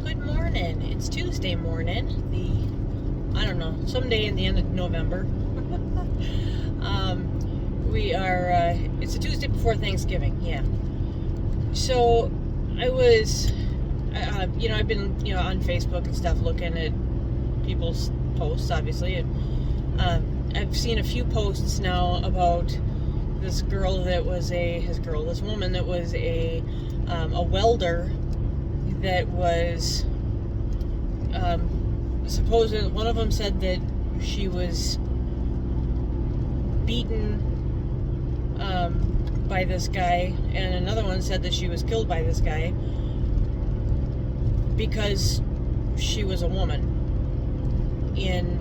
good morning. It's Tuesday morning, I don't know, someday in the end of November. It's a Tuesday before Thanksgiving, yeah. So, I've been, on Facebook and stuff looking at people's posts, obviously, and I've seen a few posts now about this woman that was a welder that was supposed. One of them said that she was beaten by this guy, and another one said that she was killed by this guy because she was a woman in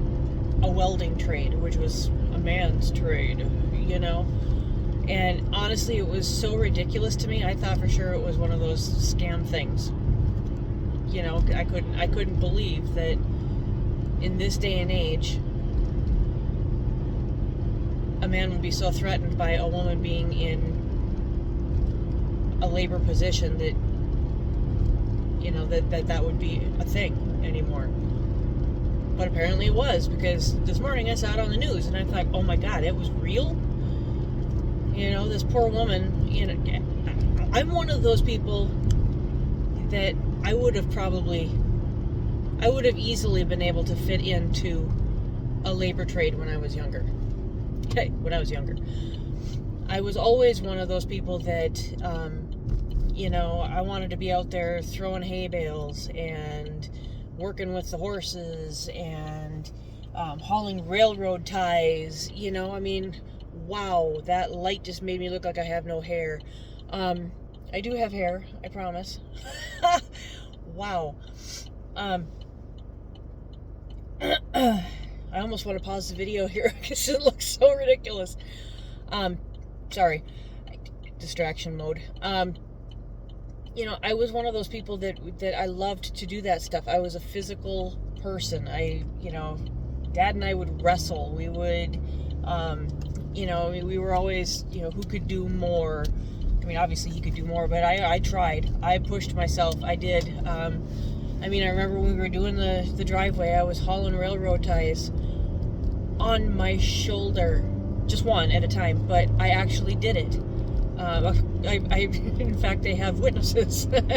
a welding trade, which was a man's trade, And honestly, it was so ridiculous to me. I thought for sure it was one of those scam things. I couldn't believe that in this day and age, a man would be so threatened by a woman being in a labor position that, that would be a thing anymore. But apparently it was, because this morning I saw it on the news and I thought, oh my God, it was real? This poor woman, I'm one of those people that I would have easily been able to fit into a labor trade when I was younger. Okay, when I was younger. I was always one of those people that, I wanted to be out there throwing hay bales and working with the horses and hauling railroad ties, wow, that light just made me look like I have no hair. I do have hair, I promise. Wow. I almost want to pause the video here because it looks so ridiculous. Sorry. Distraction mode. I was one of those people that I loved to do that stuff. I was a physical person. Dad and I would wrestle. We would, we were always, who could do more. I mean, obviously he could do more, but I tried. I pushed myself. I did. I remember when we were doing the driveway, I was hauling railroad ties on my shoulder. Just one at a time, but I actually did it. In fact, I have witnesses. But,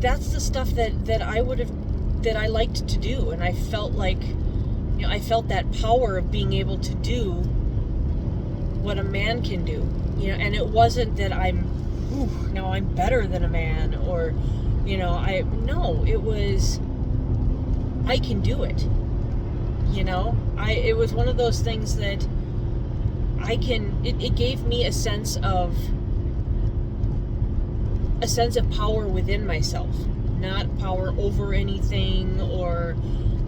that's the stuff that I liked to do, and I felt like, I felt that power of being able to do what a man can do, and it wasn't that I'm better than a man, or, it was, I can do it, it was one of those things that it gave me a sense of power within myself, not power over anything, or,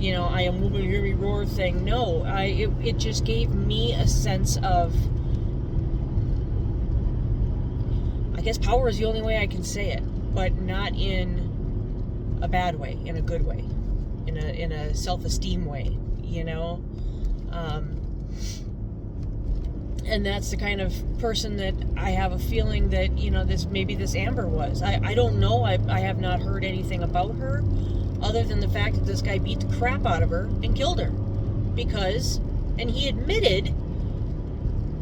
I am woman, hear me roar thing. No, it just gave me a sense of, I guess power is the only way I can say it, but not in a bad way, in a good way, in a self-esteem way, and that's the kind of person that I have a feeling that, this Amber was. I don't know, I have not heard anything about her, other than the fact that this guy beat the crap out of her and killed her, and he admitted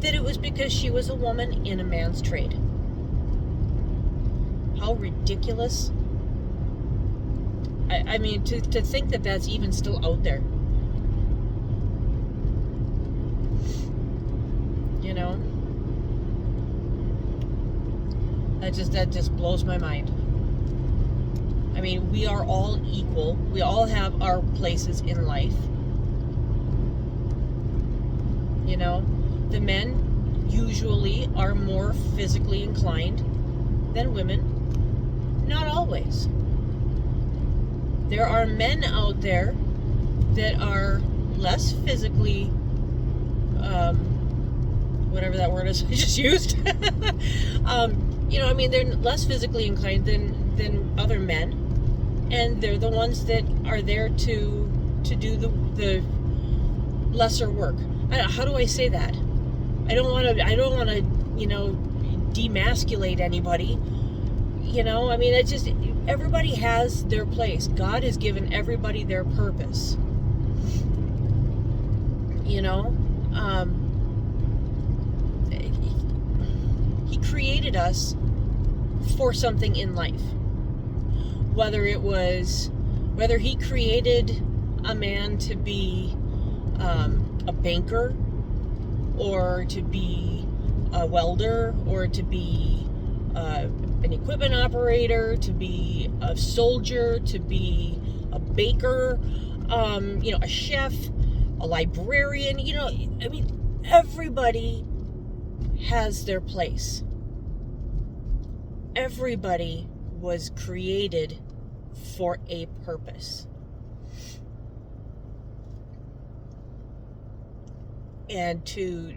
that it was because she was a woman in a man's trade. How ridiculous. To think that that's even still out there. That just blows my mind. We are all equal. We all have our places in life. The men usually are more physically inclined than women. Not always. There are men out there that are less physically, whatever that word is I just used. They're less physically inclined than other men, and they're the ones that are there to do the lesser work. How do I say that? I don't want to, demasculate anybody. You know, I mean, it's just, everybody has their place. God has given everybody their purpose. You know, He created us for something in life. Whether He created a man to be a banker, or to be a welder, or to be an equipment operator, to be a soldier, to be a baker, you know, a chef, a librarian, you know, I mean, everybody has their place. Everybody was created for a purpose. And to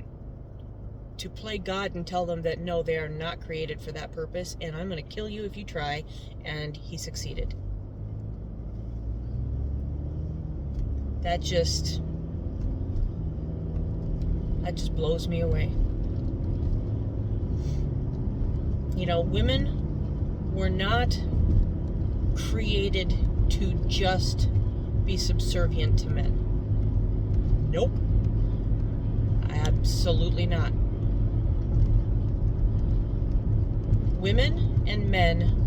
play God and tell them that no, they are not created for that purpose, and I'm going to kill you if you try, and he succeeded. That just blows me away. You know, women were not created to just be subservient to men. Nope. Absolutely not. Women and men,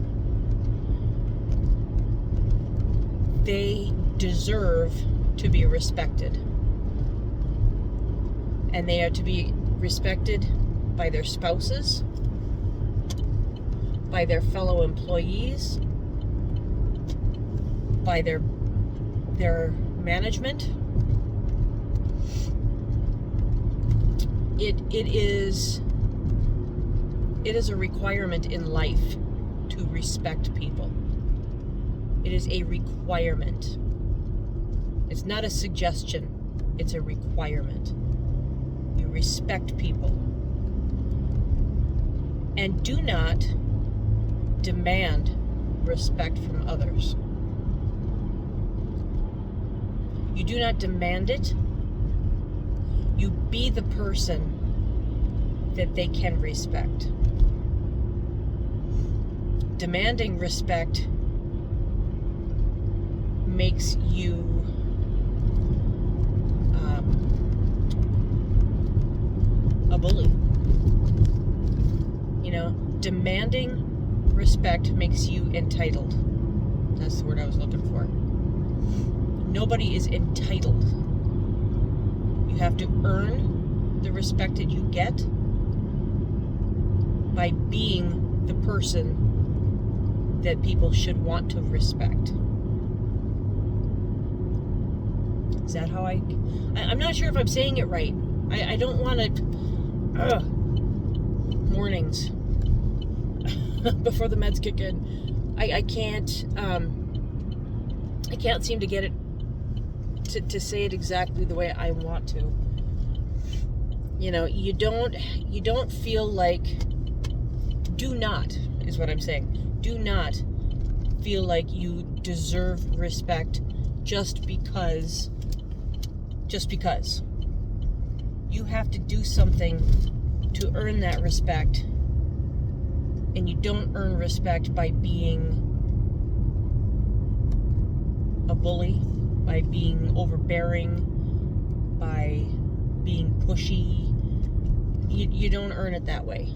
they deserve to be respected. And they are to be respected by their spouses, by their fellow employees, by their management. It is a requirement in life to respect people. It is a requirement. It's not a suggestion. It's a requirement. You respect people. And do not demand respect from others. You do not demand it. You be the person that they can respect. Demanding respect makes you a bully. You know, demanding respect makes you entitled. That's the word I was looking for. Nobody is entitled. You have to earn the respect that you get by being the person that people should want to respect. Is that how I'm not sure if I'm saying it right. I don't want to mornings before the meds kick in. I can't seem to get it to say it exactly the way I want to. You know, you don't feel like, do not, is what I'm saying. Do not feel like you deserve respect just because. You have to do something to earn that respect. And you don't earn respect by being a bully, by being overbearing, by being pushy. You don't earn it that way.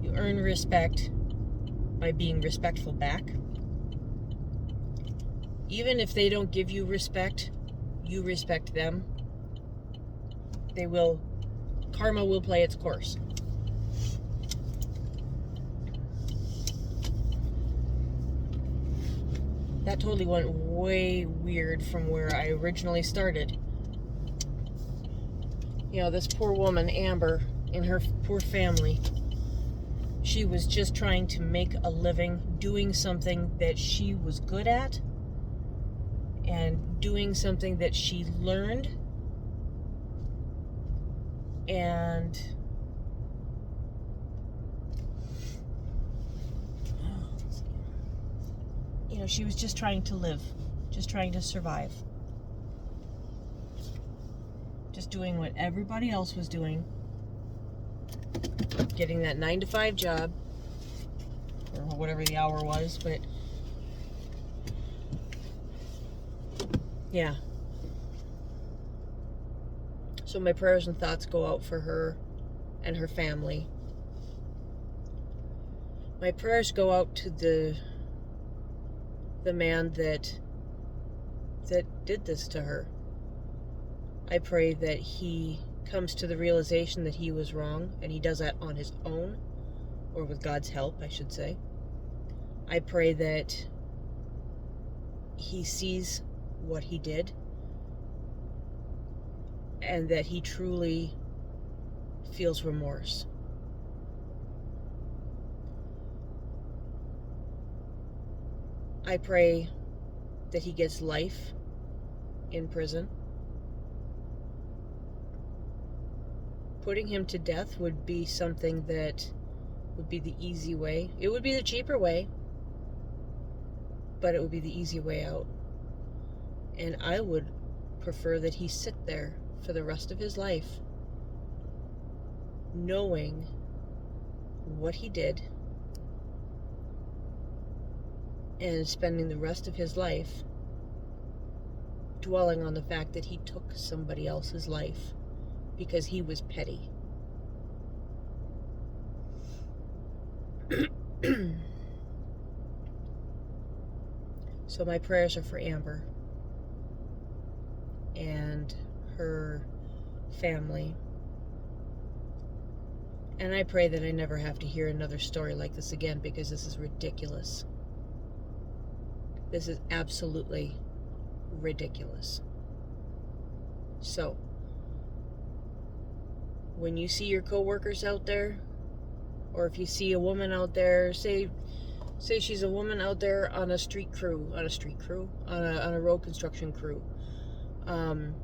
You earn respect by being respectful back. Even if they don't give you respect, you respect them. Karma will play its course. That totally went way weird from where I originally started. You know, this poor woman, Amber, and her poor family, she was just trying to make a living doing something that she was good at and doing something that she learned, and you know, she was just trying to live, just trying to survive, just doing what everybody else was doing, getting that 9-to-5 job, or whatever the hour was, but yeah. So my prayers and thoughts go out for her and her family. My prayers go out to the man that did this to her. I pray that he comes to the realization that he was wrong, and he does that on his own, or with God's help, I should say. I pray that he sees what he did, and that he truly feels remorse. I pray that he gets life in prison. Putting him to death would be something that would be the easy way. It would be the cheaper way, but it would be the easy way out. And I would prefer that he sit there for the rest of his life, knowing what he did, and spending the rest of his life dwelling on the fact that he took somebody else's life because he was petty. So my prayers are for Amber and her family. And I pray that I never have to hear another story like this again, because this is ridiculous. This is absolutely ridiculous. So, when you see your coworkers out there, or if you see a woman out there, say she's a woman out there on a on a road construction crew, or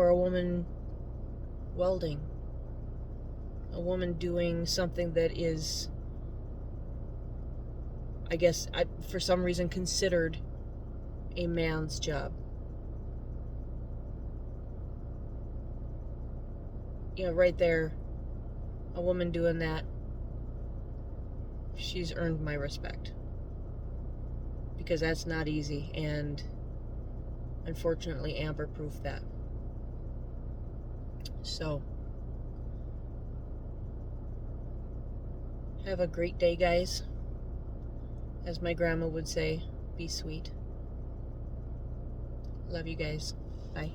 a woman welding, a woman doing something that is, I guess, for some reason considered a man's job. Right there, a woman doing that, she's earned my respect. Because that's not easy, and unfortunately Amber proved that. So, have a great day, guys. As my grandma would say, be sweet. Love you guys. Bye.